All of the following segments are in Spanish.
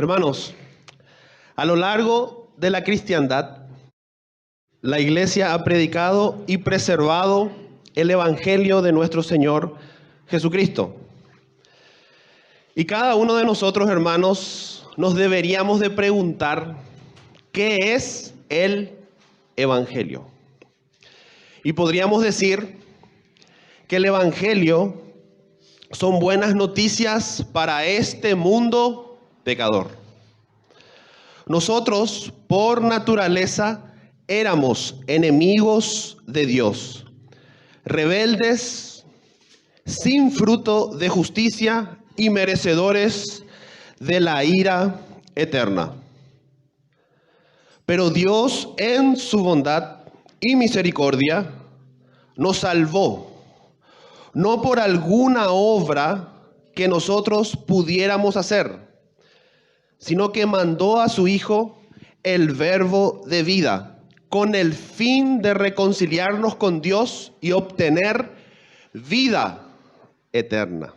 Hermanos, a lo largo de la cristiandad, la Iglesia ha predicado y preservado el Evangelio de nuestro Señor Jesucristo. Y cada uno de nosotros, hermanos, nos deberíamos de preguntar, ¿qué es el Evangelio? Y podríamos decir que el Evangelio son buenas noticias para este mundo pecador. Nosotros, por naturaleza, éramos enemigos de Dios, rebeldes, sin fruto de justicia y merecedores de la ira eterna. Pero Dios, en su bondad y misericordia, nos salvó, no por alguna obra que nosotros pudiéramos hacer, sino que mandó a su Hijo, el Verbo de vida, con el fin de reconciliarnos con Dios y obtener vida eterna.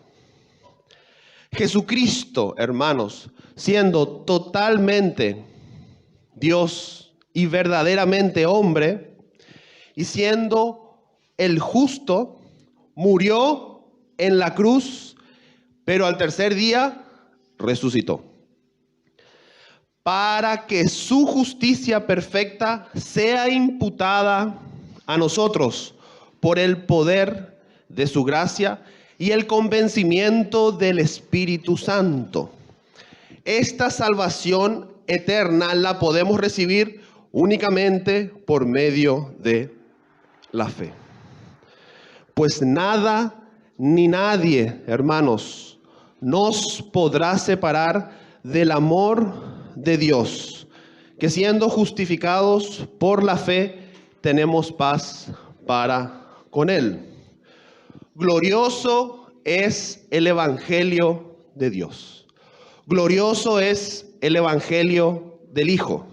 Jesucristo, hermanos, siendo totalmente Dios y verdaderamente hombre, y siendo el justo, murió en la cruz, pero al tercer día resucitó, para que su justicia perfecta sea imputada a nosotros por el poder de su gracia y el convencimiento del Espíritu Santo. Esta salvación eterna la podemos recibir únicamente por medio de la fe. Pues nada ni nadie, hermanos, nos podrá separar del amor de Dios, que siendo justificados por la fe, tenemos paz para con Él. Glorioso es el Evangelio de Dios. Glorioso es el Evangelio del Hijo.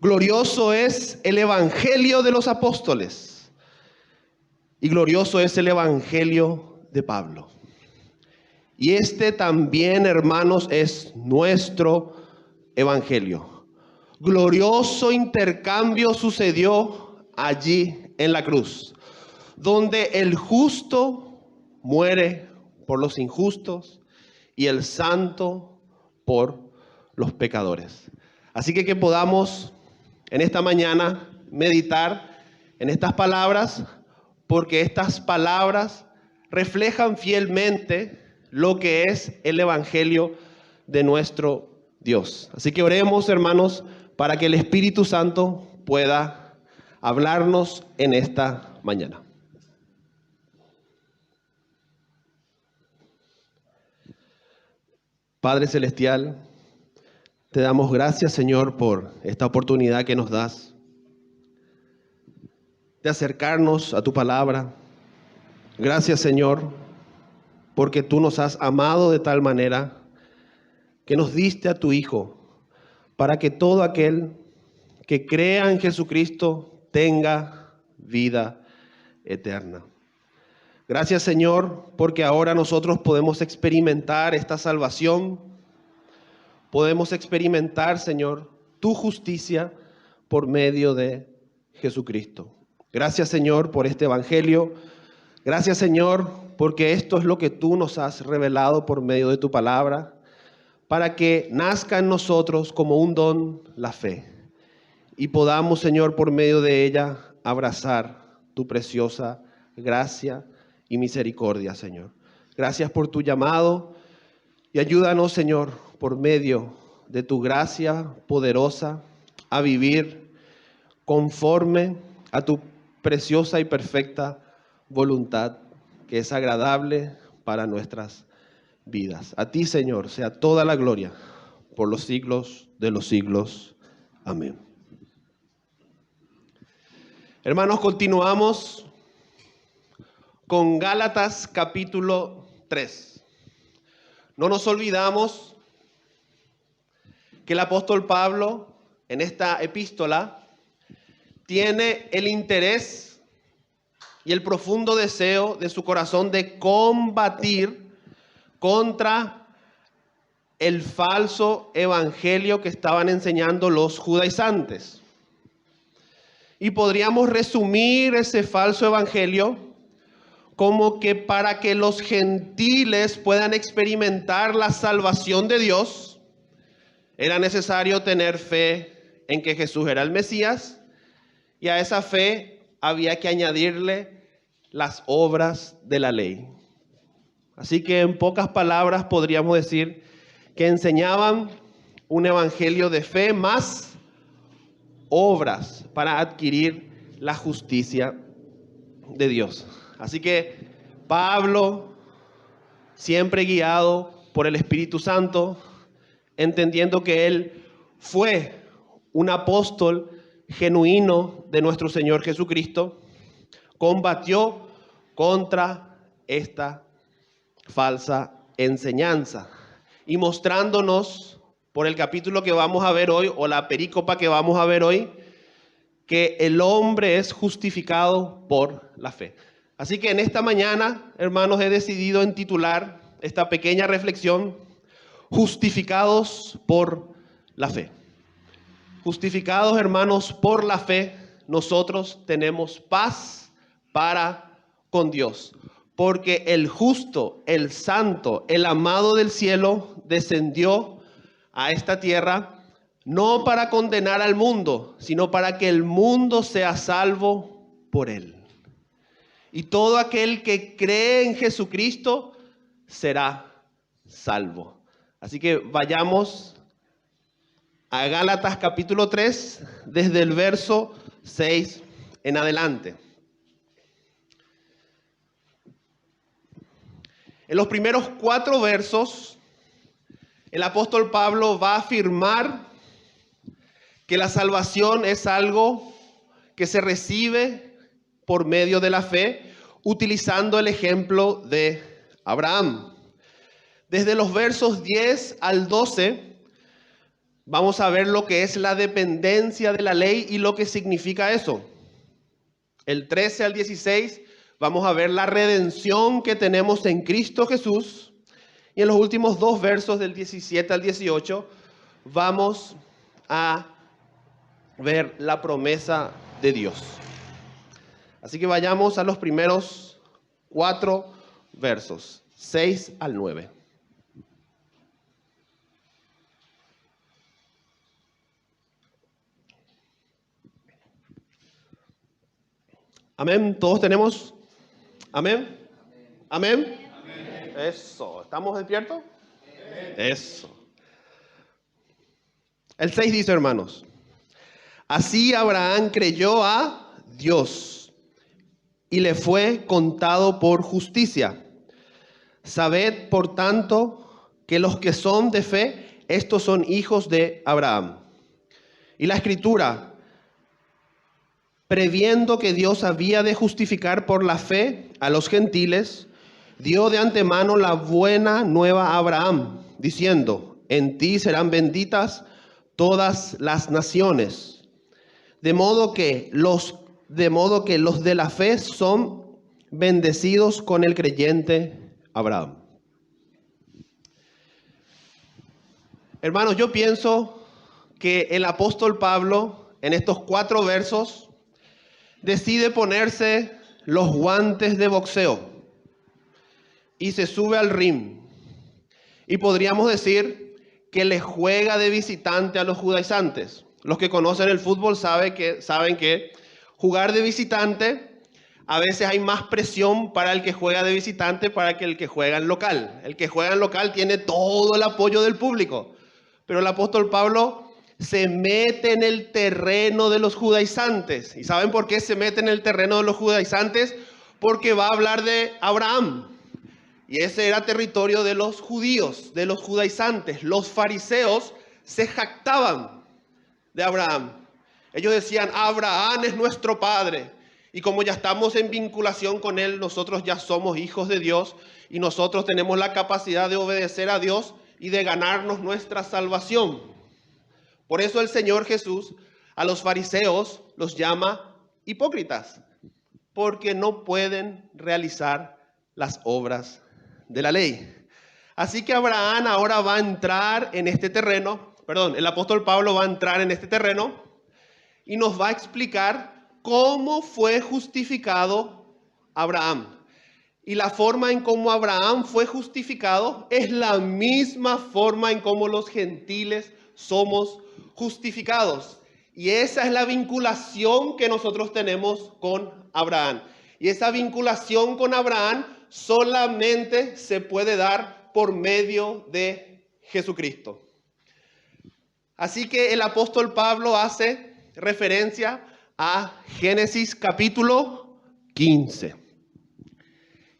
Glorioso es el Evangelio de los apóstoles. Y glorioso es el Evangelio de Pablo. Y este también, hermanos, es nuestro Evangelio. Glorioso intercambio sucedió allí en la cruz, donde el justo muere por los injustos y el santo por los pecadores. Así que podamos en esta mañana meditar en estas palabras, porque estas palabras reflejan fielmente lo que es el Evangelio de nuestro Dios. Así que oremos, hermanos, para que el Espíritu Santo pueda hablarnos en esta mañana. Padre Celestial, te damos gracias, Señor, por esta oportunidad que nos das de acercarnos a tu palabra. Gracias, Señor, porque tú nos has amado de tal manera que nos diste a tu Hijo, para que todo aquel que crea en Jesucristo tenga vida eterna. Gracias, Señor, porque ahora nosotros podemos experimentar esta salvación. Podemos experimentar, Señor, tu justicia por medio de Jesucristo. Gracias, Señor, por este Evangelio. Gracias, Señor, porque esto es lo que tú nos has revelado por medio de tu palabra, para que nazca en nosotros como un don la fe y podamos, Señor, por medio de ella abrazar tu preciosa gracia y misericordia, Señor. Gracias por tu llamado y ayúdanos, Señor, por medio de tu gracia poderosa a vivir conforme a tu preciosa y perfecta voluntad, que es agradable para nuestras vidas. A ti, Señor, sea toda la gloria por los siglos de los siglos. Amén. Hermanos, continuamos con Gálatas capítulo 3. No nos olvidamos que el apóstol Pablo en esta epístola tiene el interés y el profundo deseo de su corazón de combatir contra el falso evangelio que estaban enseñando los judaizantes. Y podríamos resumir ese falso evangelio como que para que los gentiles puedan experimentar la salvación de Dios, era necesario tener fe en que Jesús era el Mesías, y a esa fe había que añadirle las obras de la ley. Así que en pocas palabras podríamos decir que enseñaban un evangelio de fe más obras para adquirir la justicia de Dios. Así que Pablo, siempre guiado por el Espíritu Santo, entendiendo que él fue un apóstol genuino de nuestro Señor Jesucristo, combatió contra esta falsa enseñanza y mostrándonos por el capítulo que vamos a ver hoy, o la perícopa que vamos a ver hoy, que el hombre es justificado por la fe. Así que en esta mañana, hermanos, he decidido intitular esta pequeña reflexión: justificados por la fe. Justificados, hermanos, por la fe, nosotros tenemos paz para con Dios. Porque el justo, el santo, el amado del cielo descendió a esta tierra no para condenar al mundo, sino para que el mundo sea salvo por él. Y todo aquel que cree en Jesucristo será salvo. Así que vayamos a Gálatas capítulo 3, desde el verso 6 en adelante. En los primeros 4 versos, el apóstol Pablo va a afirmar que la salvación es algo que se recibe por medio de la fe, utilizando el ejemplo de Abraham. Desde los versos 10 al 12, vamos a ver lo que es la dependencia de la ley y lo que significa eso. El 13 al 16, vamos a ver la redención que tenemos en Cristo Jesús. Y en los últimos 2 versos, del 17 al 18, vamos a ver la promesa de Dios. Así que vayamos a los primeros 4 versos, 6 al 9. Amén. ¿Todos tenemos? Amén. Amén. Amén. Eso. ¿Estamos despiertos? Eso. El 6 dice, hermanos: así Abraham creyó a Dios y le fue contado por justicia. Sabed, por tanto, que los que son de fe, estos son hijos de Abraham. Y la Escritura, previendo que Dios había de justificar por la fe a los gentiles, dio de antemano la buena nueva a Abraham, diciendo: en ti serán benditas todas las naciones. De modo que los de la fe son bendecidos con el creyente Abraham. Hermanos, yo pienso que el apóstol Pablo, en estos 4 versos, decide ponerse los guantes de boxeo y se sube al ring. Y podríamos decir que le juega de visitante a los judaizantes. Los que conocen el fútbol saben que jugar de visitante, a veces hay más presión para el que juega de visitante para que el que juega en local. El que juega en local tiene todo el apoyo del público. Pero el apóstol Pablo se mete en el terreno de los judaizantes. ¿Y saben por qué se mete en el terreno de los judaizantes? Porque va a hablar de Abraham. Y ese era territorio de los judíos, de los judaizantes. Los fariseos se jactaban de Abraham. Ellos decían: Abraham es nuestro padre. Y como ya estamos en vinculación con él, nosotros ya somos hijos de Dios y nosotros tenemos la capacidad de obedecer a Dios y de ganarnos nuestra salvación. Por eso el Señor Jesús a los fariseos los llama hipócritas, porque no pueden realizar las obras de la ley. Así que Abraham ahora va a entrar en este terreno, el apóstol Pablo va a entrar en este terreno y nos va a explicar cómo fue justificado Abraham. Y la forma en cómo Abraham fue justificado es la misma forma en cómo los gentiles somos justificados. Y esa es la vinculación que nosotros tenemos con Abraham. Y esa vinculación con Abraham solamente se puede dar por medio de Jesucristo. Así que el apóstol Pablo hace referencia a Génesis capítulo 15.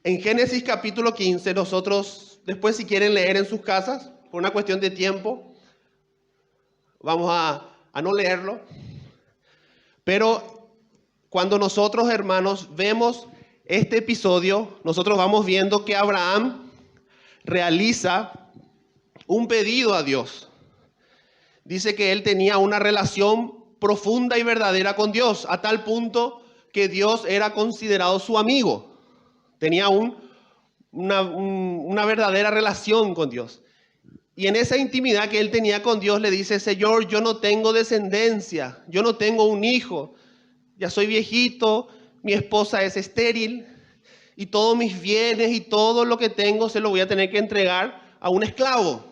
En Génesis capítulo 15, nosotros, después si quieren leer en sus casas, por una cuestión de tiempo, vamos a no leerlo. Pero cuando nosotros, hermanos, vemos este episodio, nosotros vamos viendo que Abraham realiza un pedido a Dios. Dice que él tenía una relación profunda y verdadera con Dios, a tal punto que Dios era considerado su amigo. Tenía una verdadera relación con Dios. Y en esa intimidad que él tenía con Dios le dice: Señor, yo no tengo descendencia, yo no tengo un hijo, ya soy viejito, mi esposa es estéril y todos mis bienes y todo lo que tengo se lo voy a tener que entregar a un esclavo.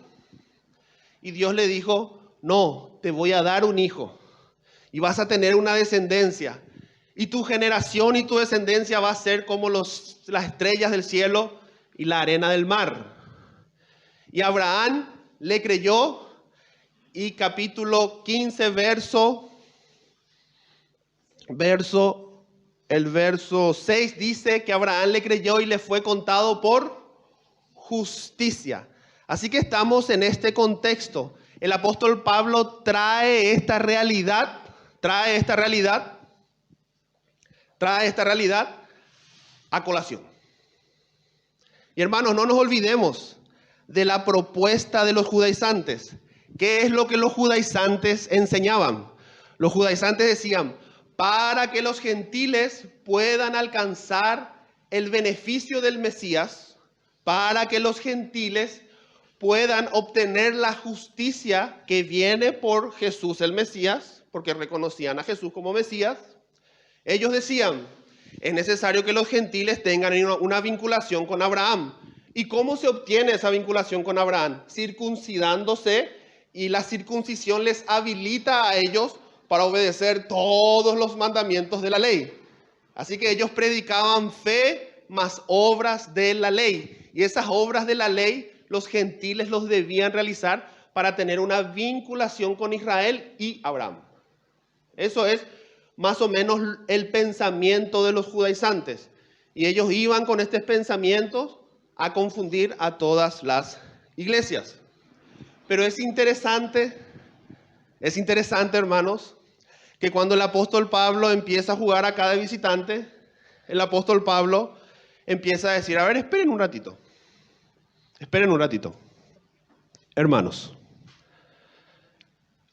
Y Dios le dijo: no, te voy a dar un hijo y vas a tener una descendencia. Y tu generación y tu descendencia va a ser como las estrellas del cielo y la arena del mar. Y Abraham le creyó, y capítulo 15, el verso 6 dice que Abraham le creyó y le fue contado por justicia. Así que estamos en este contexto. El apóstol Pablo trae esta realidad a colación. Y hermanos, no nos olvidemos de la propuesta de los judaizantes. ¿Qué es lo que los judaizantes enseñaban? Los judaizantes decían: para que los gentiles puedan alcanzar el beneficio del Mesías, para que los gentiles puedan obtener la justicia que viene por Jesús el Mesías, porque reconocían a Jesús como Mesías, ellos decían: es necesario que los gentiles tengan una vinculación con Abraham. ¿Y cómo se obtiene esa vinculación con Abraham? Circuncidándose, y la circuncisión les habilita a ellos para obedecer todos los mandamientos de la ley. Así que ellos predicaban fe más obras de la ley. Y esas obras de la ley los gentiles los debían realizar para tener una vinculación con Israel y Abraham. Eso es más o menos el pensamiento de los judaizantes. Y ellos iban con estos pensamientos a confundir a todas las iglesias. Pero es interesante, hermanos, que cuando el apóstol Pablo empieza a jugar a cada visitante, el apóstol Pablo empieza a decir: a ver, esperen un ratito. Hermanos,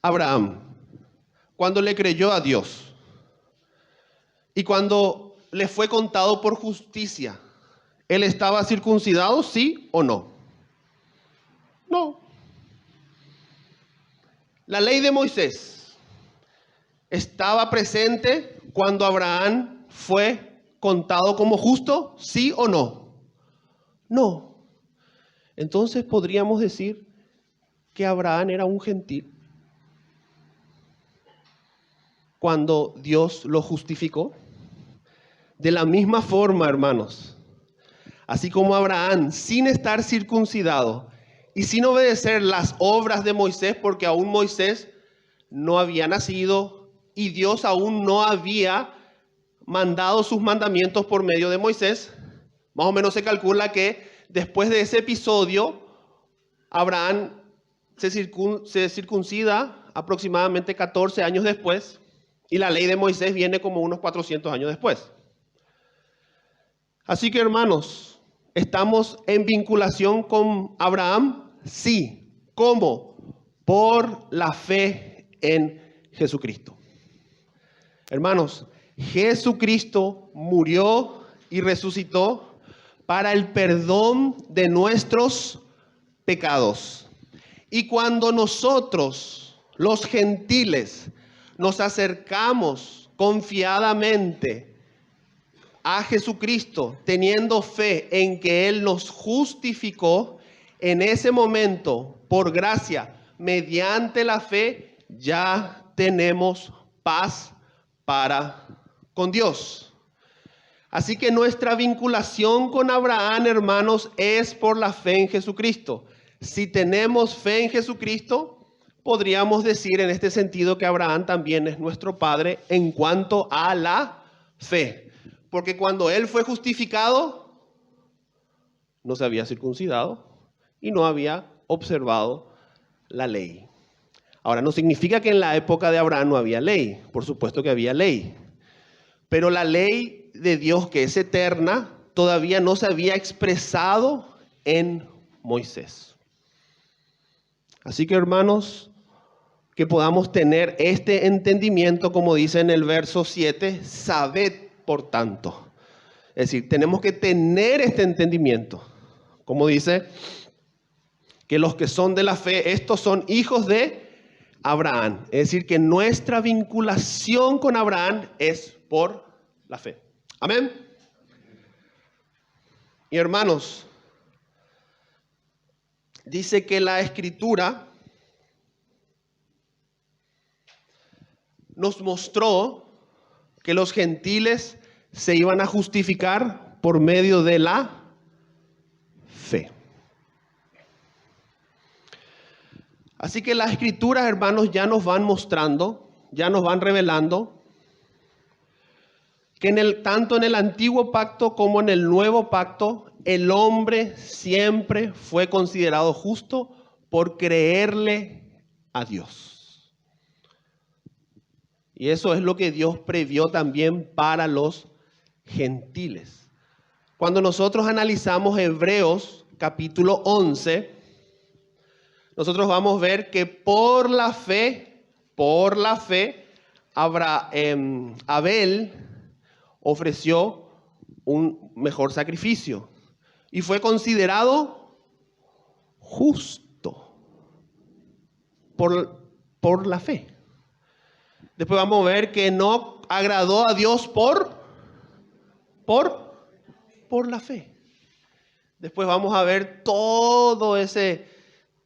Abraham, cuando le creyó a Dios y cuando le fue contado por justicia, ¿él estaba circuncidado, sí o no? No. La ley de Moisés estaba presente cuando Abraham fue contado como justo, ¿sí o no? No. Entonces podríamos decir que Abraham era un gentil cuando Dios lo justificó. De la misma forma, hermanos, así como Abraham, sin estar circuncidado y sin obedecer las obras de Moisés, porque aún Moisés no había nacido y Dios aún no había mandado sus mandamientos por medio de Moisés, más o menos se calcula que después de ese episodio, Abraham se circuncida aproximadamente 14 años después, y la ley de Moisés viene como unos 400 años después. Así que, hermanos, ¿estamos en vinculación con Abraham? Sí. ¿Cómo? Por la fe en Jesucristo. Hermanos, Jesucristo murió y resucitó para el perdón de nuestros pecados. Y cuando nosotros, los gentiles, nos acercamos confiadamente a Jesucristo, teniendo fe en que Él nos justificó, en ese momento, por gracia, mediante la fe, ya tenemos paz para con Dios. Así que nuestra vinculación con Abraham, hermanos, es por la fe en Jesucristo. Si tenemos fe en Jesucristo, podríamos decir en este sentido que Abraham también es nuestro padre en cuanto a la fe. Porque cuando él fue justificado, no se había circuncidado y no había observado la ley. Ahora, no significa que en la época de Abraham no había ley. Por supuesto que había ley. Pero la ley de Dios, que es eterna, todavía no se había expresado en Moisés. Así que, hermanos, que podamos tener este entendimiento, como dice en el verso 7, sabed por tanto. Es decir, tenemos que tener este entendimiento. Como dice, que los que son de la fe, estos son hijos de Abraham. Es decir, que nuestra vinculación con Abraham es por la fe. Amén. Y hermanos, dice que la Escritura nos mostró que los gentiles se iban a justificar por medio de la fe. Así que las Escrituras, hermanos, ya nos van mostrando, ya nos van revelando que tanto en el antiguo pacto como en el nuevo pacto, el hombre siempre fue considerado justo por creerle a Dios. Y eso es lo que Dios previó también para los gentiles. Cuando nosotros analizamos Hebreos capítulo 11, nosotros vamos a ver que por la fe, Abel ofreció un mejor sacrificio y fue considerado justo por la fe. Después vamos a ver que no agradó a Dios por la fe. Después vamos a ver todo ese,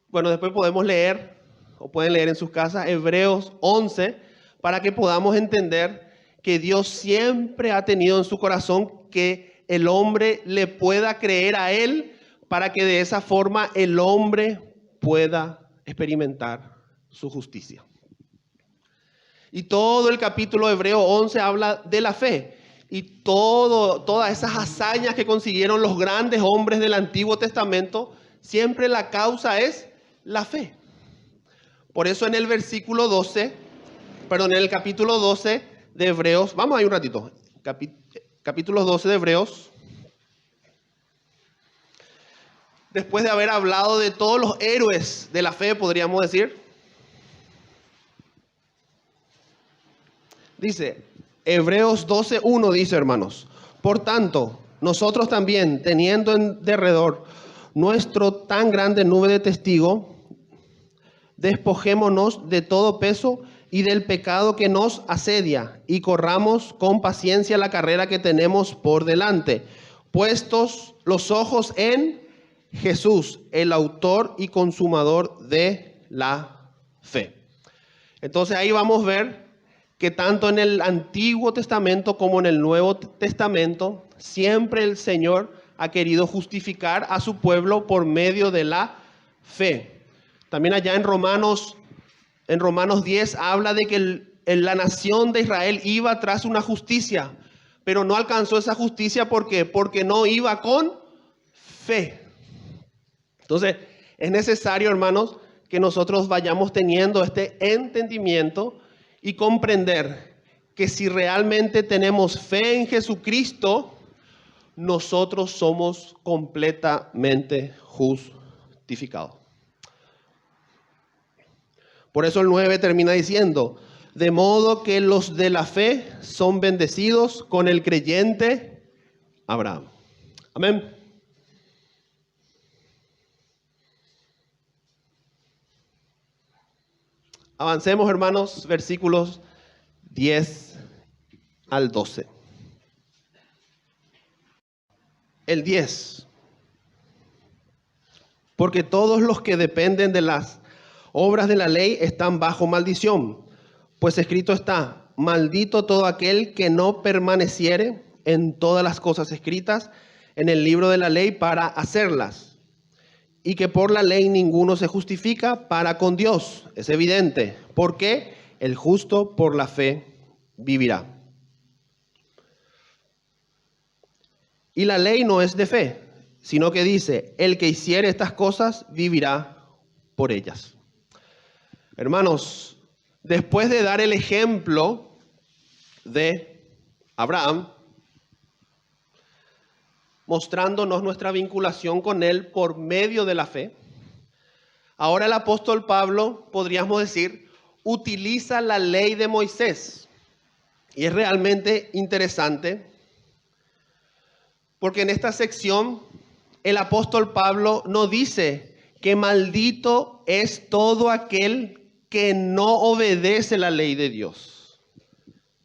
bueno, después podemos leer, o pueden leer en sus casas, Hebreos 11, para que podamos entender que Dios siempre ha tenido en su corazón que el hombre le pueda creer a Él, para que de esa forma el hombre pueda experimentar su justicia. Y todo el capítulo de Hebreos 11 habla de la fe. Y todas esas hazañas que consiguieron los grandes hombres del Antiguo Testamento, siempre la causa es la fe. Por eso en el versículo 12, en el capítulo 12 de Hebreos, vamos ahí un ratito, capítulo 12 de Hebreos, después de haber hablado de todos los héroes de la fe, podríamos decir, dice, Hebreos 12:1 dice, hermanos, por tanto, nosotros también, teniendo en derredor nuestro tan grande nube de testigos, despojémonos de todo peso y del pecado que nos asedia, y corramos con paciencia la carrera que tenemos por delante, puestos los ojos en Jesús, el autor y consumador de la fe. Entonces ahí vamos a ver que tanto en el Antiguo Testamento como en el Nuevo Testamento, siempre el Señor ha querido justificar a su pueblo por medio de la fe. También allá en Romanos 10 habla de que la nación de Israel iba tras una justicia, pero no alcanzó esa justicia. ¿Por qué? Porque no iba con fe. Entonces, es necesario, hermanos, que nosotros vayamos teniendo este entendimiento y comprender que si realmente tenemos fe en Jesucristo, nosotros somos completamente justificados. Por eso el 9 termina diciendo, de modo que los de la fe son bendecidos con el creyente Abraham. Amén. Avancemos, hermanos, versículos 10 al 12. El 10. Porque todos los que dependen de las obras de la ley están bajo maldición. Pues escrito está: maldito todo aquel que no permaneciere en todas las cosas escritas en el libro de la ley para hacerlas. Y que por la ley ninguno se justifica para con Dios. Es evidente, porque el justo por la fe vivirá. Y la ley no es de fe, sino que dice: el que hiciere estas cosas vivirá por ellas. Hermanos, después de dar el ejemplo de Abraham, mostrándonos nuestra vinculación con él por medio de la fe, ahora el apóstol Pablo, podríamos decir, utiliza la ley de Moisés. Y es realmente interesante, porque en esta sección el apóstol Pablo no dice que maldito es todo aquel que no obedece la ley de Dios.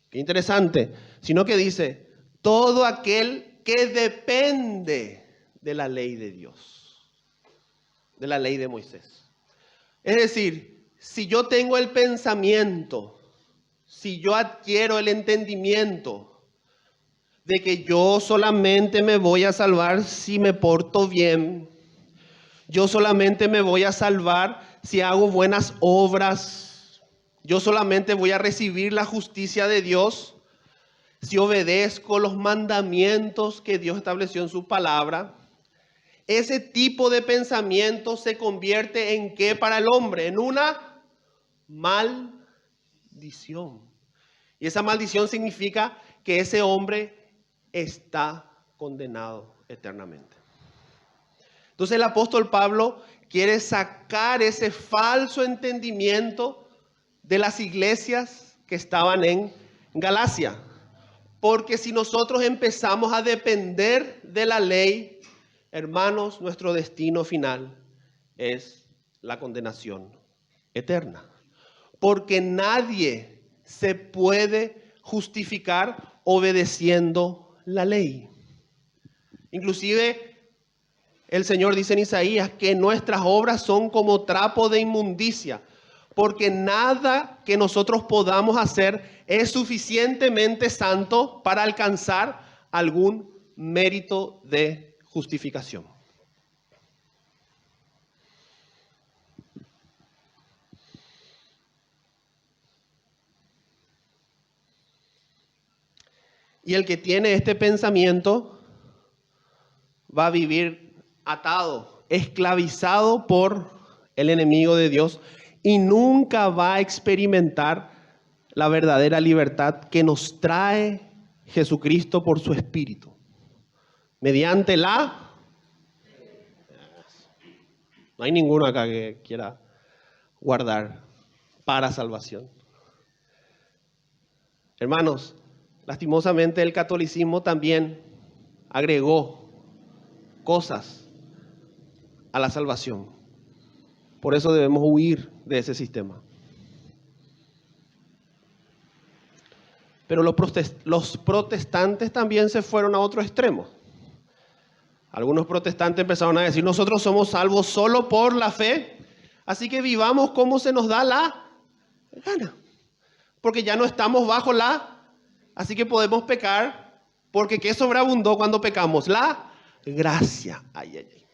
Qué interesante. Sino que dice todo aquel que depende de la ley de Dios, de la ley de Moisés. Es decir, si yo tengo el pensamiento, si yo adquiero el entendimiento de que yo solamente me voy a salvar si me porto bien, yo solamente me voy a salvar si hago buenas obras, yo solamente voy a recibir la justicia de Dios si obedezco los mandamientos que Dios estableció en su palabra, ese tipo de pensamiento se convierte en ¿qué para el hombre? En una maldición. Y esa maldición significa que ese hombre está condenado eternamente. Entonces el apóstol Pablo quiere sacar ese falso entendimiento de las iglesias que estaban en Galacia. Porque si nosotros empezamos a depender de la ley, hermanos, nuestro destino final es la condenación eterna. Porque nadie se puede justificar obedeciendo la ley. Inclusive el Señor dice en Isaías que nuestras obras son como trapo de inmundicia. Porque nada que nosotros podamos hacer es suficientemente santo para alcanzar algún mérito de justificación. Y el que tiene este pensamiento va a vivir atado, esclavizado por el enemigo de Dios, y nunca va a experimentar la verdadera libertad que nos trae Jesucristo por su Espíritu. Mediante la... No hay ninguno acá que quiera guardar para salvación. Hermanos, lastimosamente el catolicismo también agregó cosas a la salvación. Por eso debemos huir de ese sistema. Pero los protestantes también se fueron a otro extremo. Algunos protestantes empezaron a decir: nosotros somos salvos solo por la fe, así que vivamos como se nos da la gana. Porque ya no estamos bajo así que podemos pecar, porque ¿qué sobreabundó cuando pecamos? La gracia. Ay, ay, ay.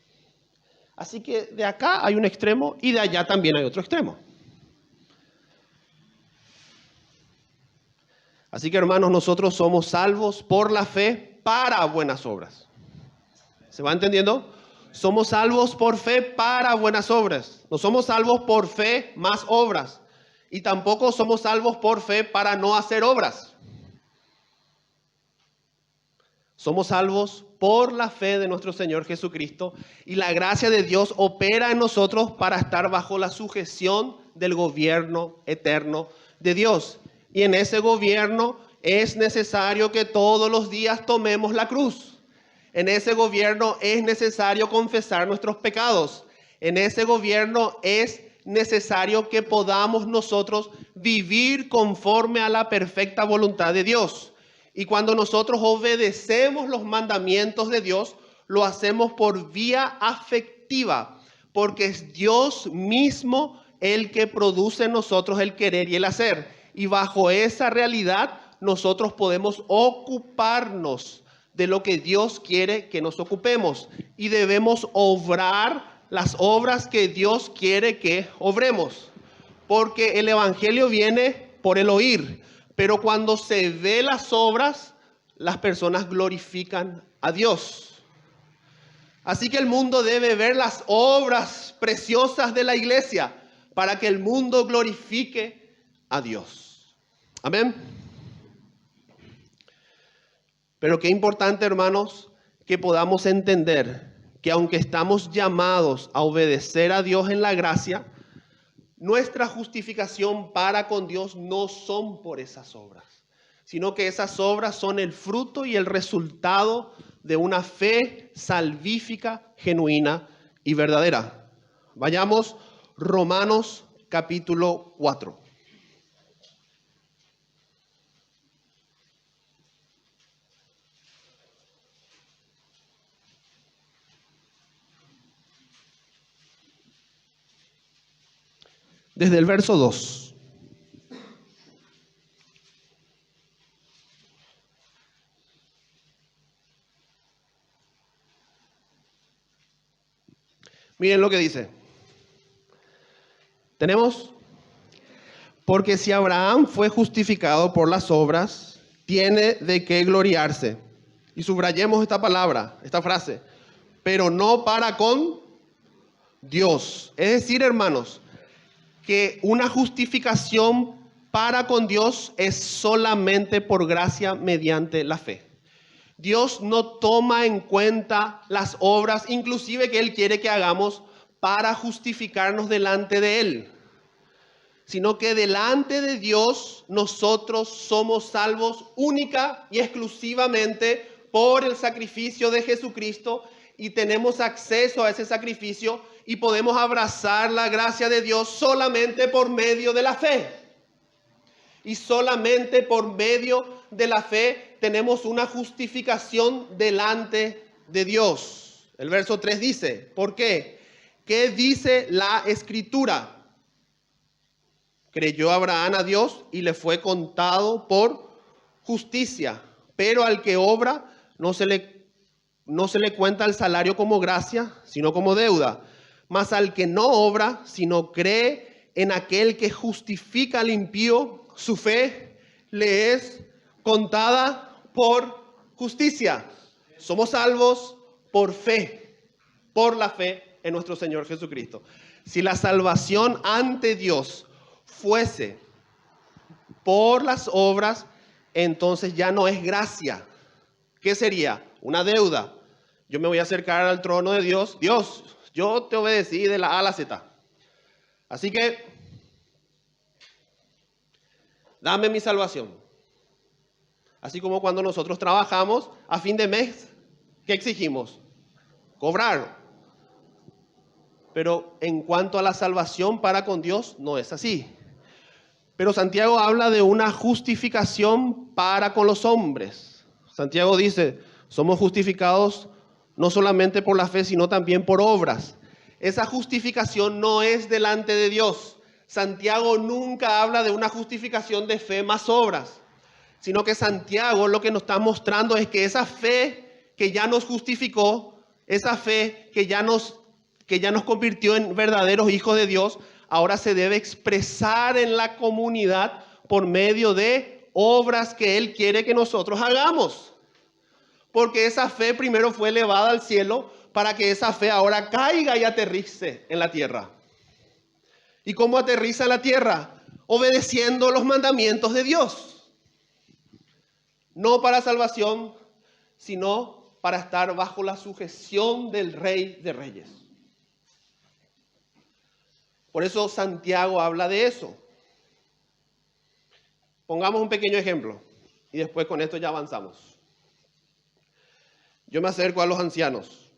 Así que de acá hay un extremo y de allá también hay otro extremo. Así que, hermanos, nosotros somos salvos por la fe para buenas obras. ¿Se va entendiendo? Somos salvos por fe para buenas obras. No somos salvos por fe más obras. Y tampoco somos salvos por fe para no hacer obras. Somos salvos por la fe de nuestro Señor Jesucristo, y la gracia de Dios opera en nosotros para estar bajo la sujeción del gobierno eterno de Dios. Y en ese gobierno es necesario que todos los días tomemos la cruz. En ese gobierno es necesario confesar nuestros pecados. En ese gobierno es necesario que podamos nosotros vivir conforme a la perfecta voluntad de Dios. Y cuando nosotros obedecemos los mandamientos de Dios, lo hacemos por vía afectiva, porque es Dios mismo el que produce en nosotros el querer y el hacer. Y bajo esa realidad nosotros podemos ocuparnos de lo que Dios quiere que nos ocupemos. Y debemos obrar las obras que Dios quiere que obremos. Porque el evangelio viene por el oír. Pero cuando se ve las obras, las personas glorifican a Dios. Así que el mundo debe ver las obras preciosas de la iglesia para que el mundo glorifique a Dios. Amén. Pero qué importante, hermanos, que podamos entender que aunque estamos llamados a obedecer a Dios en la gracia, nuestra justificación para con Dios no son por esas obras, sino que esas obras son el fruto y el resultado de una fe salvífica, genuina y verdadera. Vayamos, Romanos capítulo 4. Desde el verso 2. Miren lo que dice. ¿Tenemos? Porque si Abraham fue justificado por las obras, tiene de qué gloriarse. Y subrayemos esta palabra, esta frase. Pero no para con Dios. Es decir, hermanos, que una justificación para con Dios es solamente por gracia mediante la fe. Dios no toma en cuenta las obras, inclusive que Él quiere que hagamos para justificarnos delante de Él, sino que delante de Dios nosotros somos salvos única y exclusivamente por el sacrificio de Jesucristo y tenemos acceso a ese sacrificio y podemos abrazar la gracia de Dios solamente por medio de la fe. Y solamente por medio de la fe tenemos una justificación delante de Dios. El verso 3 dice, ¿por qué? ¿Qué dice la Escritura? Creyó Abraham a Dios y le fue contado por justicia. Pero al que obra no se le cuenta el salario como gracia, sino como deuda. Mas al que no obra, sino cree en aquel que justifica al impío, su fe le es contada por justicia. Somos salvos por fe, por la fe en nuestro Señor Jesucristo. Si la salvación ante Dios fuese por las obras, entonces ya no es gracia. ¿Qué sería? Una deuda. Yo me voy a acercar al trono de Dios. Dios, yo te obedecí de la A a la Z. Así que, dame mi salvación. Así como cuando nosotros trabajamos a fin de mes, ¿qué exigimos? Cobrar. Pero en cuanto a la salvación para con Dios, no es así. Pero Santiago habla de una justificación para con los hombres. Santiago dice, somos justificados no solamente por la fe, sino también por obras. Esa justificación no es delante de Dios. Santiago nunca habla de una justificación de fe más obras, sino que Santiago lo que nos está mostrando es que esa fe que ya nos justificó, esa fe que ya nos convirtió en verdaderos hijos de Dios, ahora se debe expresar en la comunidad por medio de obras que Él quiere que nosotros hagamos. Porque esa fe primero fue elevada al cielo para que esa fe ahora caiga y aterrice en la tierra. ¿Y cómo aterriza en la tierra? Obedeciendo los mandamientos de Dios. No para salvación, sino para estar bajo la sujeción del Rey de Reyes. Por eso Santiago habla de eso. Pongamos un pequeño ejemplo y después con esto ya avanzamos. Yo me acerco a los ancianos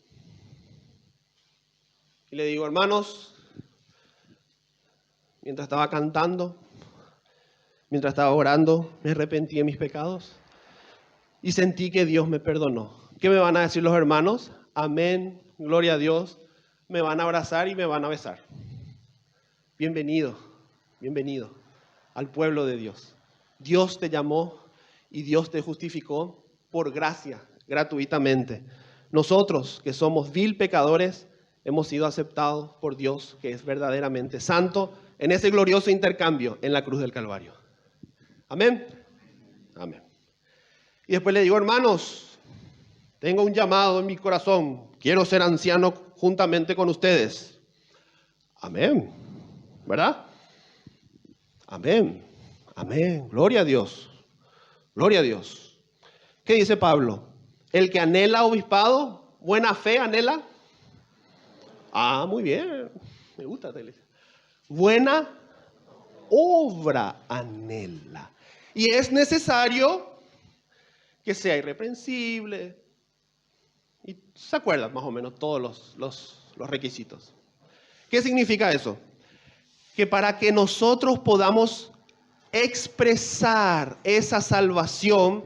y le digo, hermanos, mientras estaba cantando, mientras estaba orando, me arrepentí de mis pecados y sentí que Dios me perdonó. ¿Qué me van a decir los hermanos? Amén, gloria a Dios. Me van a abrazar y me van a besar. Bienvenido, bienvenido al pueblo de Dios. Dios te llamó y Dios te justificó por gracia, gratuitamente. Nosotros, que somos vil pecadores, hemos sido aceptados por Dios, que es verdaderamente santo, en ese glorioso intercambio en la cruz del Calvario. Amén. Amén. Y después le digo, hermanos, tengo un llamado en mi corazón. Quiero ser anciano juntamente con ustedes. Amén. ¿Verdad? Amén. Amén. Gloria a Dios. Gloria a Dios. ¿Qué dice Pablo? El que anhela obispado, buena fe anhela. Ah, muy bien. Me gusta esta iglesia. Buena obra anhela. Y es necesario que sea irreprensible. Y se acuerdan más o menos todos los requisitos. ¿Qué significa eso? Que para que nosotros podamos expresar esa salvación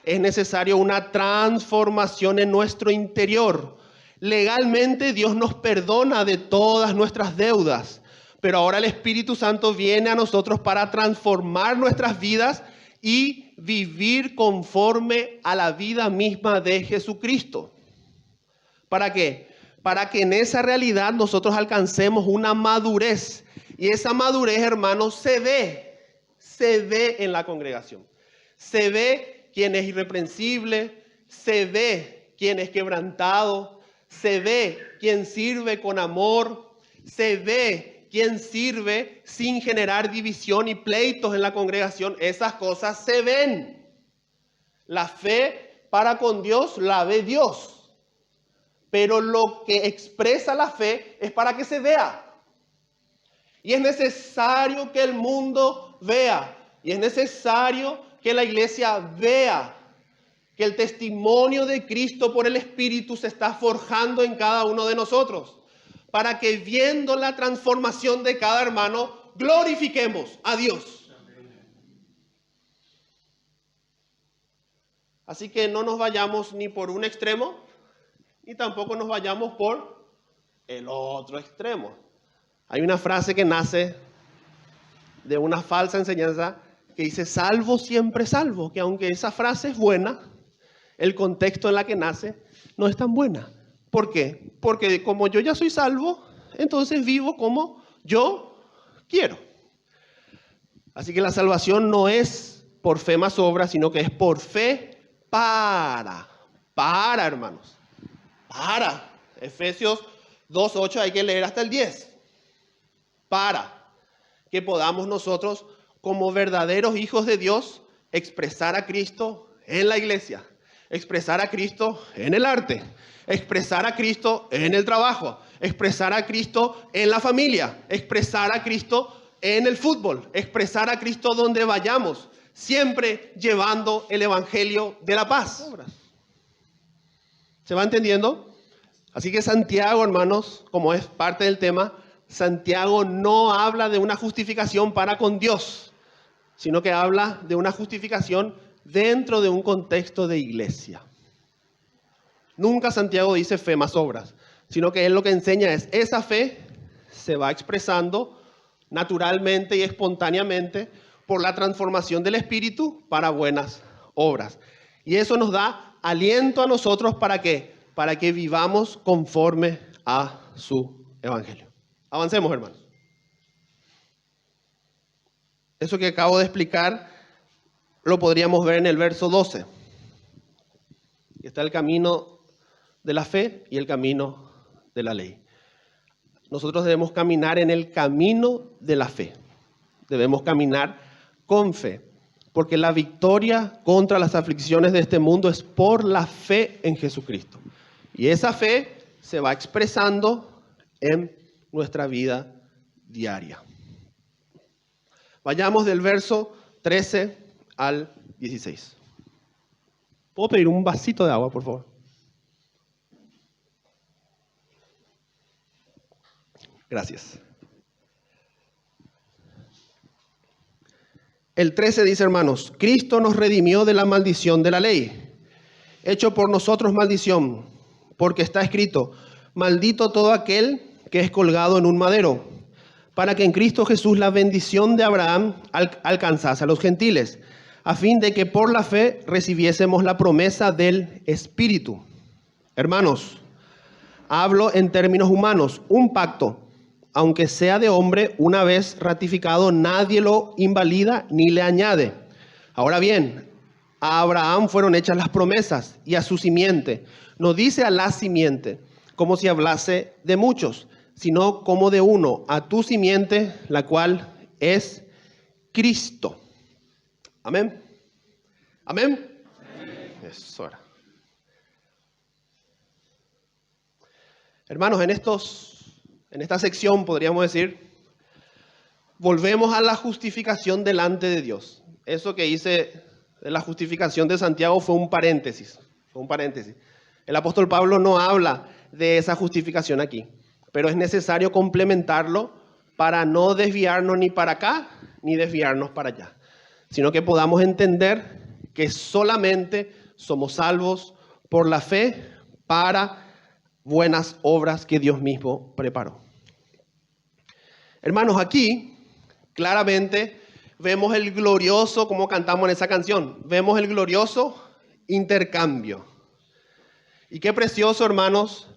es necesario una transformación en nuestro interior. Legalmente Dios nos perdona de todas nuestras deudas, pero ahora el Espíritu Santo viene a nosotros para transformar nuestras vidas y vivir conforme a la vida misma de Jesucristo. ¿Para qué? Para que en esa realidad nosotros alcancemos una madurez. Y esa madurez, hermanos, se ve en la congregación. Se ve quien es irreprensible, se ve quien es quebrantado, se ve quien sirve con amor, se ve quien sirve sin generar división y pleitos en la congregación. Esas cosas se ven. La fe para con Dios la ve Dios. Pero lo que expresa la fe es para que se vea. Y es necesario que el mundo vea. Y es necesario que la iglesia vea que el testimonio de Cristo por el Espíritu se está forjando en cada uno de nosotros. Para que viendo la transformación de cada hermano, glorifiquemos a Dios. Así que no nos vayamos ni por un extremo, y tampoco nos vayamos por el otro extremo. Hay una frase que nace de una falsa enseñanza que dice, salvo siempre salvo, que aunque esa frase es buena, el contexto en la que nace no es tan buena. ¿Por qué? Porque como yo ya soy salvo, entonces vivo como yo quiero. Así que la salvación no es por fe más obra, sino que es por fe para hermanos. Para. Efesios 2:8 hay que leer hasta el 10. Para que podamos nosotros, como verdaderos hijos de Dios, expresar a Cristo en la iglesia, expresar a Cristo en el arte, expresar a Cristo en el trabajo, expresar a Cristo en la familia, expresar a Cristo en el fútbol, expresar a Cristo donde vayamos, siempre llevando el evangelio de la paz. ¿Se va entendiendo? Así que Santiago, hermanos, como es parte del tema, Santiago no habla de una justificación para con Dios, sino que habla de una justificación dentro de un contexto de iglesia. Nunca Santiago dice fe más obras, sino que él lo que enseña es esa fe se va expresando naturalmente y espontáneamente por la transformación del Espíritu para buenas obras. Y eso nos da aliento a nosotros ¿para qué? Para que vivamos conforme a su evangelio. Avancemos, hermanos. Eso que acabo de explicar lo podríamos ver en el verso 12. Está el camino de la fe y el camino de la ley. Nosotros debemos caminar en el camino de la fe. Debemos caminar con fe. Porque la victoria contra las aflicciones de este mundo es por la fe en Jesucristo. Y esa fe se va expresando en nuestra vida diaria. Vayamos del verso 13 al 16. ¿Puedo pedir un vasito de agua, por favor? Gracias. El 13 dice, hermanos, Cristo nos redimió de la maldición de la ley, hecho por nosotros maldición, porque está escrito, maldito todo aquel que es colgado en un madero, para que en Cristo Jesús la bendición de Abraham alcanzase a los gentiles, a fin de que por la fe recibiésemos la promesa del Espíritu. Hermanos, hablo en términos humanos, un pacto, aunque sea de hombre, una vez ratificado, nadie lo invalida ni le añade. Ahora bien, a Abraham fueron hechas las promesas y a su simiente. No dice a la simiente, como si hablase de muchos, sino como de uno, a tu simiente, la cual es Cristo. Amén. Amén. Eso era. Hermanos, en esta sección podríamos decir, volvemos a la justificación delante de Dios. Eso que hice de la justificación de Santiago fue un paréntesis. El apóstol Pablo no habla de esa justificación aquí, pero es necesario complementarlo para no desviarnos ni para acá ni desviarnos para allá, sino que podamos entender que solamente somos salvos por la fe para buenas obras que Dios mismo preparó. Hermanos, aquí claramente vemos el glorioso, como cantamos en esa canción, vemos el glorioso intercambio. Y qué precioso, hermanos,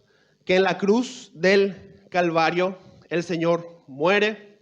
que en la cruz del Calvario el Señor muere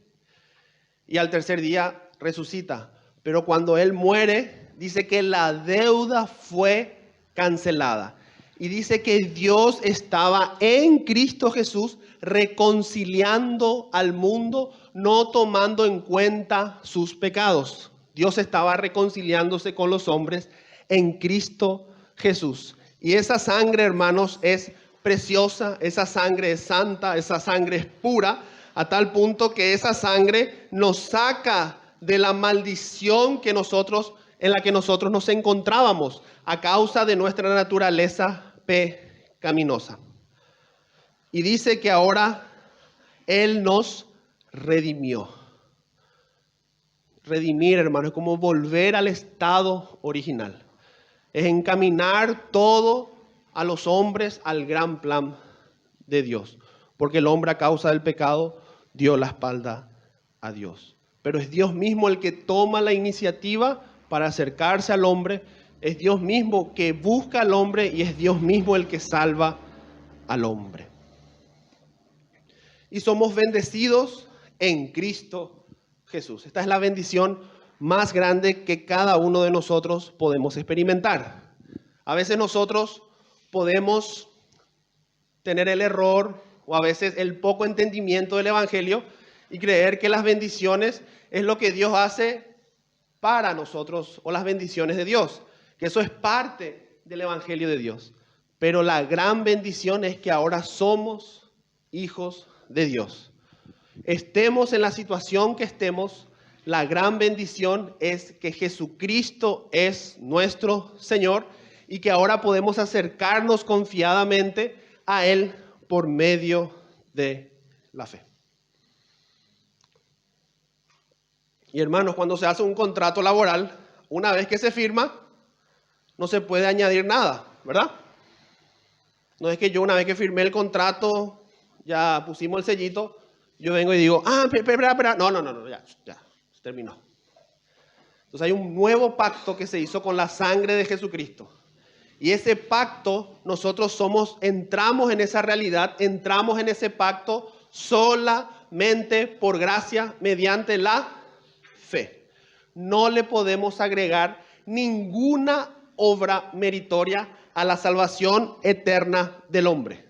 y al tercer día resucita. Pero cuando Él muere, dice que la deuda fue cancelada. Y dice que Dios estaba en Cristo Jesús reconciliando al mundo, no tomando en cuenta sus pecados. Dios estaba reconciliándose con los hombres en Cristo Jesús. Y esa sangre, hermanos, es preciosa, esa sangre es santa, esa sangre es pura, a tal punto que esa sangre nos saca de la maldición en la que nosotros nos encontrábamos a causa de nuestra naturaleza pecaminosa. Y dice que ahora Él nos redimió. Redimir, hermano, es como volver al estado original. Es encaminar todo a los hombres al gran plan de Dios. Porque el hombre a causa del pecado dio la espalda a Dios. Pero es Dios mismo el que toma la iniciativa para acercarse al hombre. Es Dios mismo que busca al hombre y es Dios mismo el que salva al hombre. Y somos bendecidos en Cristo Jesús. Esta es la bendición más grande que cada uno de nosotros podemos experimentar. A veces nosotros podemos tener el error o a veces el poco entendimiento del Evangelio y creer que las bendiciones es lo que Dios hace para nosotros o las bendiciones de Dios, que eso es parte del Evangelio de Dios. Pero la gran bendición es que ahora somos hijos de Dios. Estemos en la situación que estemos, la gran bendición es que Jesucristo es nuestro Señor y que ahora podemos acercarnos confiadamente a Él por medio de la fe. Y hermanos, cuando se hace un contrato laboral, una vez que se firma, no se puede añadir nada, ¿verdad? No es que yo una vez que firmé el contrato, ya pusimos el sellito, yo vengo y digo, espera, no, ya, se terminó. Entonces hay un nuevo pacto que se hizo con la sangre de Jesucristo. Y ese pacto, nosotros entramos en esa realidad, entramos en ese pacto solamente por gracia mediante la fe. No le podemos agregar ninguna obra meritoria a la salvación eterna del hombre.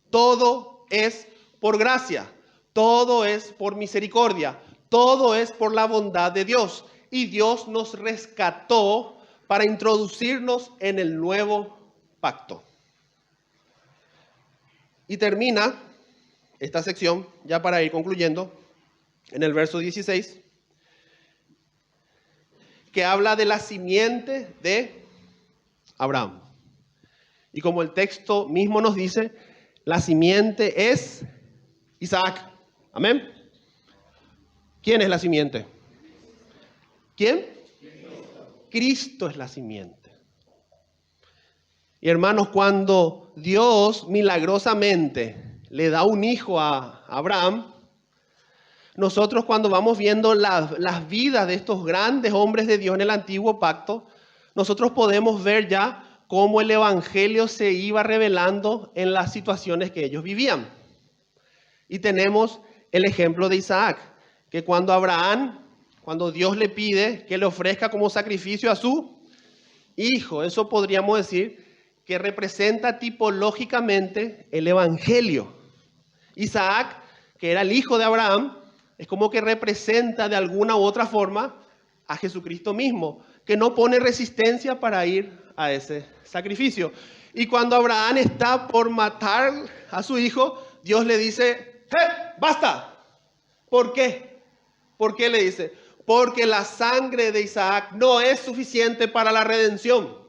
Todo es por gracia, todo es por misericordia, todo es por la bondad de Dios. Y Dios nos rescató para introducirnos en el nuevo pacto. Y termina esta sección, ya para ir concluyendo, en el verso 16, que habla de la simiente de Abraham. Y como el texto mismo nos dice, la simiente es Isaac. Amén. ¿Quién es la simiente? ¿Quién? Cristo es la simiente. Y hermanos, cuando Dios milagrosamente le da un hijo a Abraham, nosotros cuando vamos viendo las vidas de estos grandes hombres de Dios en el antiguo pacto, nosotros podemos ver ya cómo el evangelio se iba revelando en las situaciones que ellos vivían. Y tenemos el ejemplo de Isaac, que cuando Dios le pide que le ofrezca como sacrificio a su hijo, eso podríamos decir que representa tipológicamente el evangelio. Isaac, que era el hijo de Abraham, es como que representa de alguna u otra forma a Jesucristo mismo, que no pone resistencia para ir a ese sacrificio. Y cuando Abraham está por matar a su hijo, Dios le dice, ¡basta! ¿Por qué? ¿Por qué le dice? Porque la sangre de Isaac no es suficiente para la redención.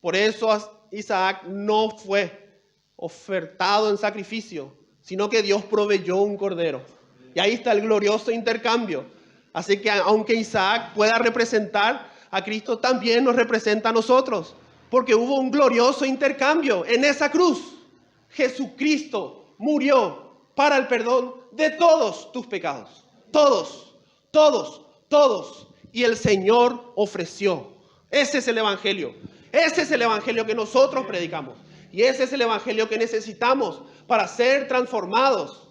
Por eso Isaac no fue ofertado en sacrificio, sino que Dios proveyó un cordero. Y ahí está el glorioso intercambio. Así que aunque Isaac pueda representar a Cristo, también nos representa a nosotros. Porque hubo un glorioso intercambio en esa cruz. Jesucristo murió para el perdón de todos tus pecados. Todos, todos, todos. Y el Señor ofreció. Ese es el evangelio. Ese es el evangelio que nosotros predicamos. Y ese es el evangelio que necesitamos para ser transformados.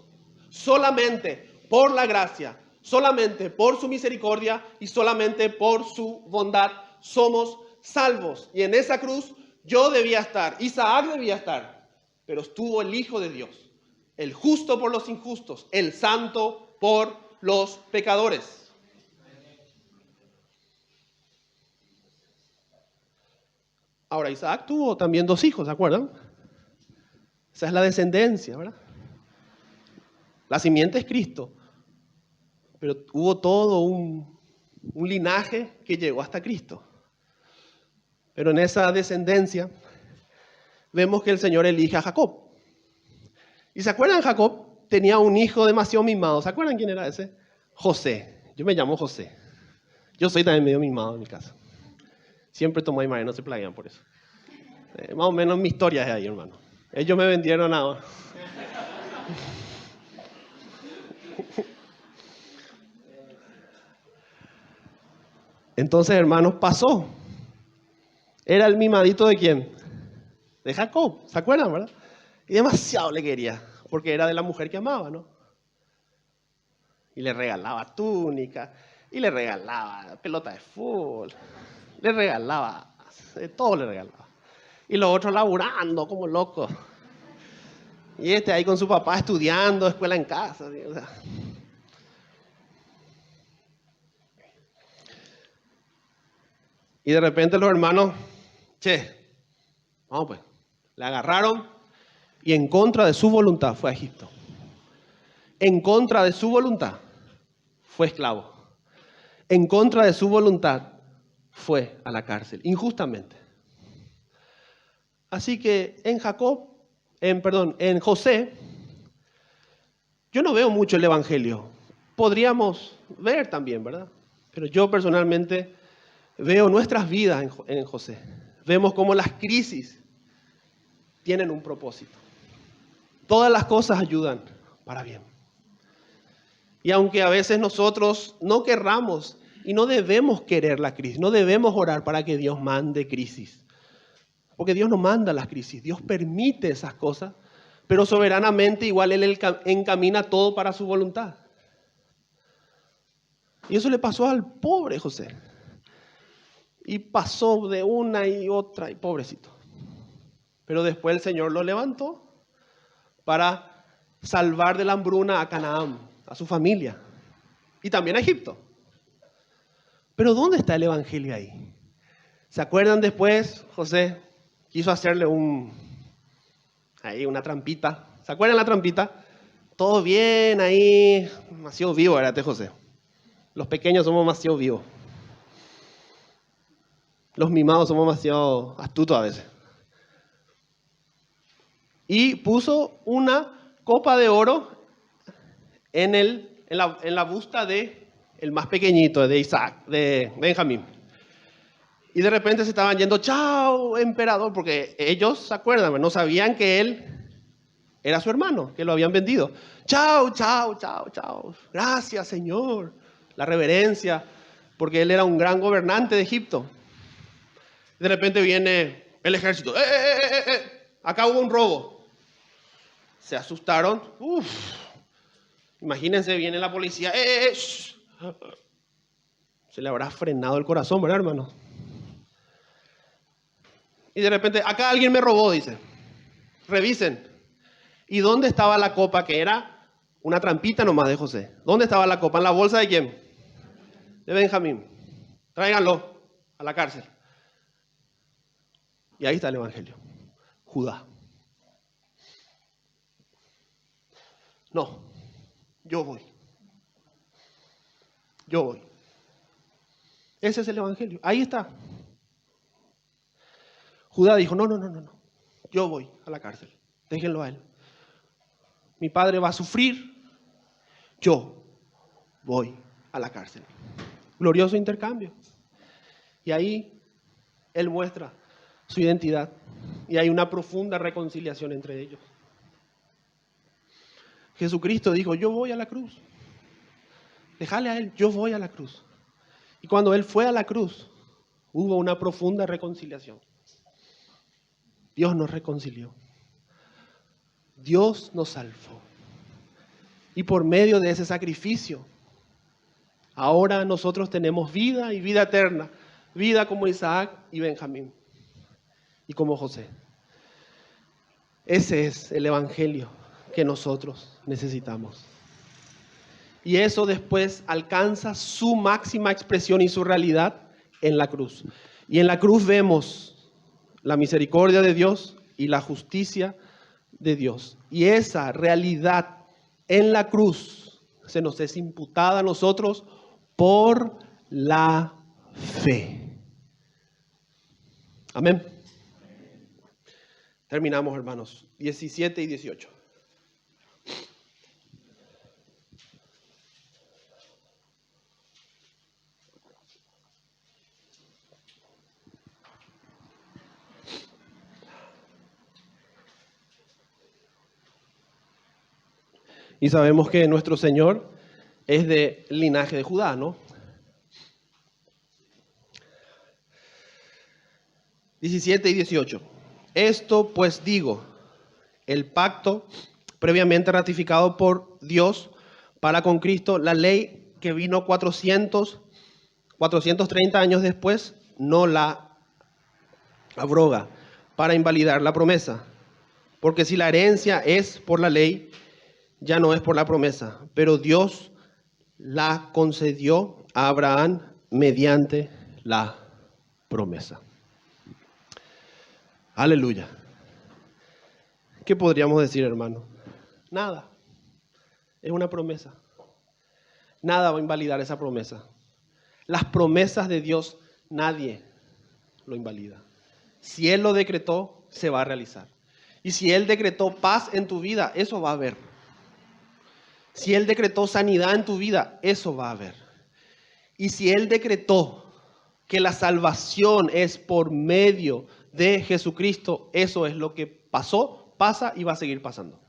Solamente por la gracia, solamente por su misericordia y solamente por su bondad somos salvos. Y en esa cruz yo debía estar, Isaac debía estar, pero estuvo el Hijo de Dios, el justo por los injustos, el santo por los pecadores. Ahora, Isaac tuvo también 2 hijos, ¿se acuerdan? Esa es la descendencia, ¿verdad? La simiente es Cristo, pero hubo todo un linaje que llegó hasta Cristo. Pero en esa descendencia vemos que el Señor elige a Jacob. ¿Y se acuerdan? Jacob tenía un hijo demasiado mimado. ¿Se acuerdan quién era ese? José. Yo me llamo José. Yo soy también medio mimado en mi casa. Siempre tomo ahí, no se plaguean por eso. Más o menos mi historia es ahí, hermano. Ellos me vendieron nada. Entonces, hermanos, pasó. Era el mimadito de quién? De Jacob, ¿se acuerdan, verdad? Y demasiado le quería, porque era de la mujer que amaba, ¿no? Y le regalaba túnica, y le regalaba pelota de fútbol, le regalaba, de todo le regalaba. Y los otros laburando como locos. Y ahí con su papá estudiando, escuela en casa, ¿sí? O sea. Y de repente los hermanos, vamos pues, le agarraron y en contra de su voluntad fue a Egipto. En contra de su voluntad fue esclavo. En contra de su voluntad fue a la cárcel, injustamente. Así que en José, yo no veo mucho el evangelio. Podríamos ver también, ¿verdad? Pero yo personalmente veo nuestras vidas en José. Vemos cómo las crisis tienen un propósito. Todas las cosas ayudan para bien. Y aunque a veces nosotros no querramos y no debemos querer la crisis, no debemos orar para que Dios mande crisis. Porque Dios no manda las crisis, Dios permite esas cosas, pero soberanamente igual Él encamina todo para su voluntad. Y eso le pasó al pobre José. Y pasó de una y otra, y pobrecito. Pero después el Señor lo levantó para salvar de la hambruna a Canaán, a su familia, y también a Egipto. Pero ¿dónde está el evangelio ahí? ¿Se acuerdan después? José quiso hacerle una trampita. ¿Se acuerdan la trampita? Todo bien ahí, demasiado vivo era José. Los pequeños somos demasiado vivos. Los mimados somos demasiado astutos a veces. Y puso una copa de oro en la busta de el más pequeñito de Isaac, de Benjamín. Y de repente se estaban yendo, chao, emperador, porque ellos, ¿se acuerdan? No sabían que él era su hermano, que lo habían vendido. Chao, chao, chao, chao. Gracias, Señor. La reverencia, porque él era un gran gobernante de Egipto. De repente viene el ejército. Acá hubo un robo. Se asustaron. Imagínense, viene la policía. Se le habrá frenado el corazón, ¿verdad, hermano? Y de repente, acá alguien me robó, dice. Revisen. ¿Y dónde estaba la copa que era una trampita nomás de José? ¿Dónde estaba la copa? ¿En la bolsa de quién? De Benjamín. Tráiganlo a la cárcel. Y ahí está el evangelio. Judá. No, yo voy. Yo voy. Ese es el evangelio. Ahí está. Judá dijo, no. Yo voy a la cárcel. Déjenlo a él. Mi padre va a sufrir. Yo voy a la cárcel. Glorioso intercambio. Y ahí él muestra su identidad. Y hay una profunda reconciliación entre ellos. Jesucristo dijo, yo voy a la cruz. Déjale a él, yo voy a la cruz. Y cuando él fue a la cruz, hubo una profunda reconciliación. Dios nos reconcilió. Dios nos salvó. Y por medio de ese sacrificio, ahora nosotros tenemos vida y vida eterna. Vida como Isaac y Benjamín. Y como José. Ese es el evangelio que nosotros necesitamos. Y eso después alcanza su máxima expresión y su realidad en la cruz. Y en la cruz vemos la misericordia de Dios y la justicia de Dios. Y esa realidad en la cruz se nos es imputada a nosotros por la fe. Amén. Terminamos, hermanos. 17 y 18. Y sabemos que nuestro Señor es de linaje de Judá, ¿no? 17 y 18. Esto pues digo, el pacto previamente ratificado por Dios para con Cristo, la ley que vino 430 años después, no la abroga para invalidar la promesa. Porque si la herencia es por la ley, ya no es por la promesa, pero Dios la concedió a Abraham mediante la promesa. Aleluya. ¿Qué podríamos decir, hermano? Nada. Es una promesa. Nada va a invalidar esa promesa. Las promesas de Dios, nadie lo invalida. Si Él lo decretó, se va a realizar. Y si Él decretó paz en tu vida, eso va a haber. Si Él decretó sanidad en tu vida, eso va a haber. Y si Él decretó que la salvación es por medio de Jesucristo, eso es lo que pasó, pasa y va a seguir pasando.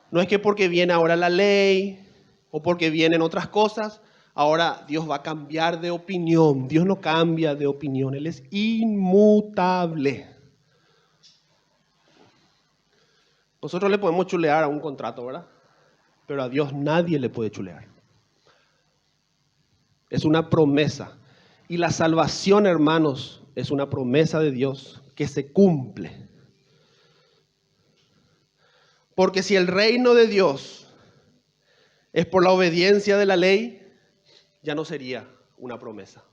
No es que porque viene ahora la ley o porque vienen otras cosas, ahora Dios va a cambiar de opinión. Dios no cambia de opinión, Él es inmutable. Nosotros le podemos chulear a un contrato, ¿verdad? Pero a Dios nadie le puede chulear. Es una promesa. Y la salvación, hermanos, es una promesa de Dios que se cumple. Porque si el reino de Dios es por la obediencia de la ley, ya no sería una promesa.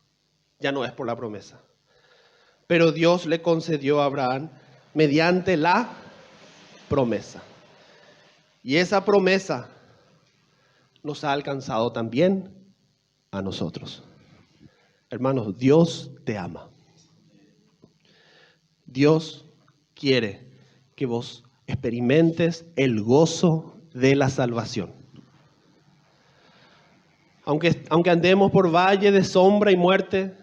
Ya no es por la promesa. Pero Dios le concedió a Abraham mediante la promesa. Y esa promesa nos ha alcanzado también a nosotros. Hermanos, Dios te ama. Dios quiere que vos experimentes el gozo de la salvación. Aunque andemos por valle de sombra y muerte,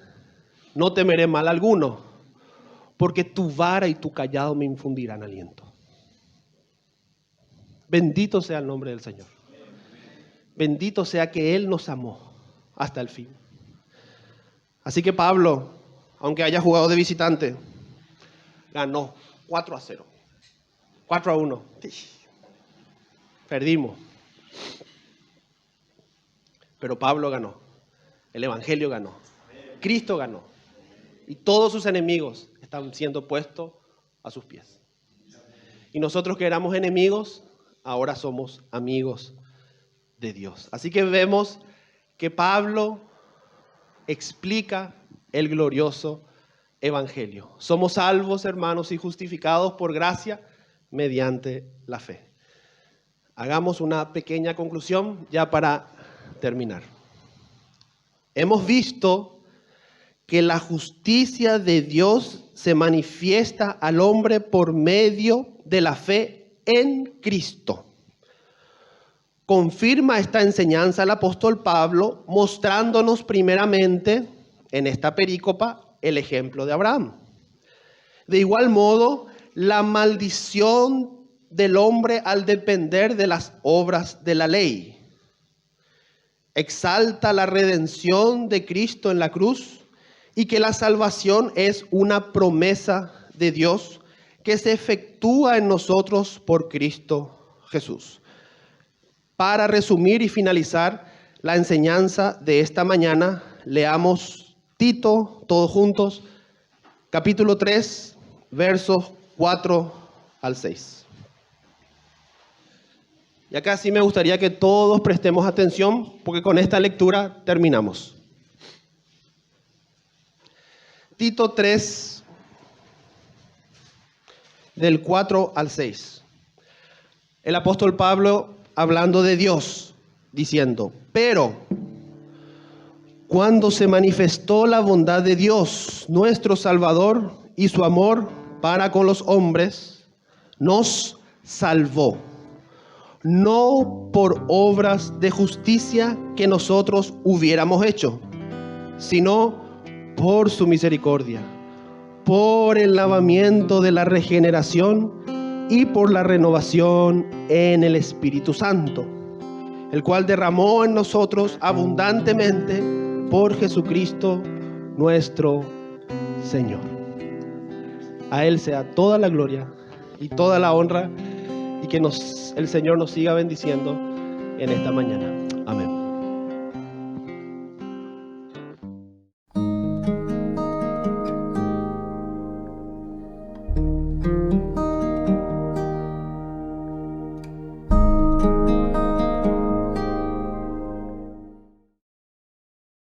no temeré mal alguno, porque tu vara y tu cayado me infundirán aliento. Bendito sea el nombre del Señor. Bendito sea que Él nos amó hasta el fin. Así que Pablo, aunque haya jugado de visitante, ganó 4-0. 4-1. Perdimos. Pero Pablo ganó. El Evangelio ganó. Cristo ganó. Y todos sus enemigos están siendo puestos a sus pies. Y nosotros que éramos enemigos, ahora somos amigos de Dios. Así que vemos que Pablo explica el glorioso Evangelio. Somos salvos, hermanos, y justificados por gracia mediante la fe. Hagamos una pequeña conclusión ya para terminar. Hemos visto que la justicia de Dios se manifiesta al hombre por medio de la fe en Cristo. Confirma esta enseñanza el apóstol Pablo, mostrándonos primeramente en esta perícopa el ejemplo de Abraham. De igual modo, la maldición del hombre al depender de las obras de la ley. Exalta la redención de Cristo en la cruz y que la salvación es una promesa de Dios que se efectúa en nosotros por Cristo Jesús. Para resumir y finalizar la enseñanza de esta mañana, leamos Tito, todos juntos, capítulo 3, versos 4 al 6. Y acá sí me gustaría que todos prestemos atención, porque con esta lectura terminamos. Tito 3, del 4 al 6. El apóstol Pablo hablando de Dios, diciendo: pero cuando se manifestó la bondad de Dios, nuestro Salvador, y su amor para con los hombres, nos salvó, no por obras de justicia que nosotros hubiéramos hecho, sino por su misericordia, por el lavamiento de la regeneración y por la renovación en el Espíritu Santo, el cual derramó en nosotros abundantemente por Jesucristo nuestro Señor. A Él sea toda la gloria y toda la honra, y que el Señor nos siga bendiciendo en esta mañana.